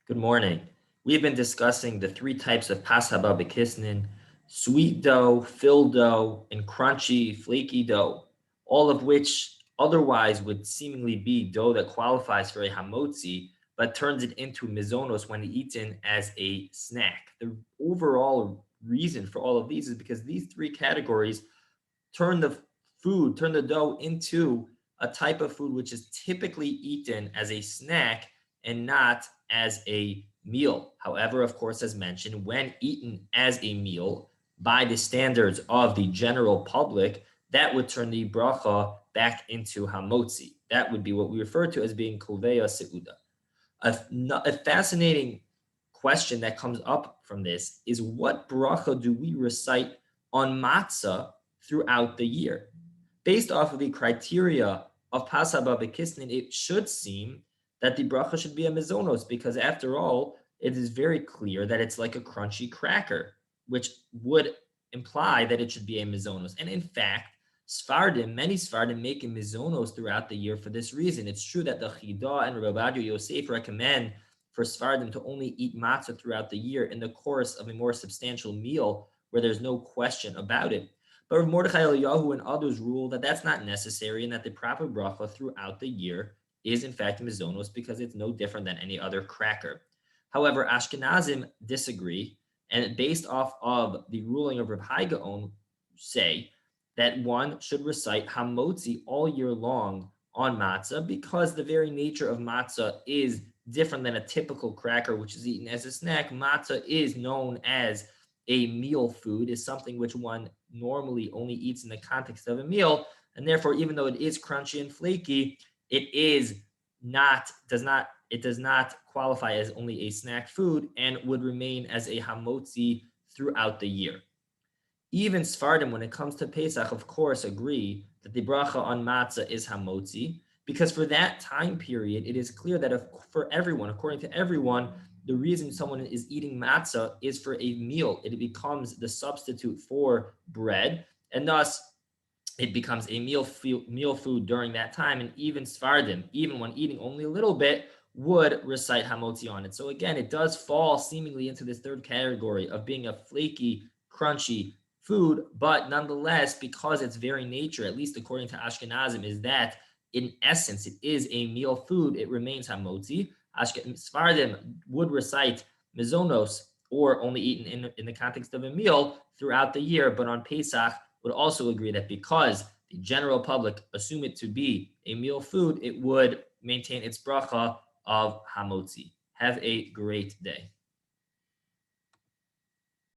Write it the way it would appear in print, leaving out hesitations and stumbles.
Good morning. We've been discussing the three types of pas haba b'kisnin: sweet dough, filled dough, and crunchy, flaky dough, all of which otherwise would seemingly be dough that qualifies for a hamotzi, but turns it into mizonos when eaten as a snack. The overall reason for all of these is because these three categories turn the dough into a type of food which is typically eaten as a snack and not as a meal. However, of course, as mentioned, when eaten as a meal by the standards of the general public, that would turn the bracha back into hamotzi. That would be what we refer to as being koveya seuda. A fascinating question that comes up from this is, what bracha do we recite on matzah throughout the year? Based off of the criteria of pas haba b'kisnin, it should seem that the bracha should be a mizonos, because after all, it is very clear that it's like a crunchy cracker, which would imply that it should be a mizonos. And in fact, many Sfardim make a mizonos throughout the year for this reason. It's true that the Chida and Rabbi Yosef recommend for Sfardim to only eat matzah throughout the year in the course of a more substantial meal where there's no question about it. But Mordechai Eliyahu and others rule that that's not necessary, and that the proper bracha throughout the year is in fact mizonos, because it's no different than any other cracker. However, Ashkenazim disagree, and based off of the ruling of Reb Hai Gaon, say that one should recite hamotzi all year long on matzah, because the very nature of matzah is different than a typical cracker, which is eaten as a snack. Matzah is known as a meal food, is something which one normally only eats in the context of a meal, and therefore, even though it is crunchy and flaky, it does not qualify as only a snack food and would remain as a hamotzi throughout the year. Even Sfardim, when it comes to Pesach, of course, agree that the bracha on matzah is hamotzi, because for that time period, it is clear that for everyone, according to everyone, the reason someone is eating matzah is for a meal. It becomes the substitute for bread, and thus it becomes a meal food during that time. And even Sfardim, even when eating only a little bit, would recite hamotzi on it. So again, it does fall seemingly into this third category of being a flaky, crunchy food, but nonetheless, because its very nature, at least according to Ashkenazim, is that in essence it is a meal food, it remains hamotzi. Sfardim would recite mizonos, or only eaten in the context of a meal throughout the year, but on Pesach would also agree that because the general public assume it to be a meal food, it would maintain its bracha of hamotzi. Have a great day.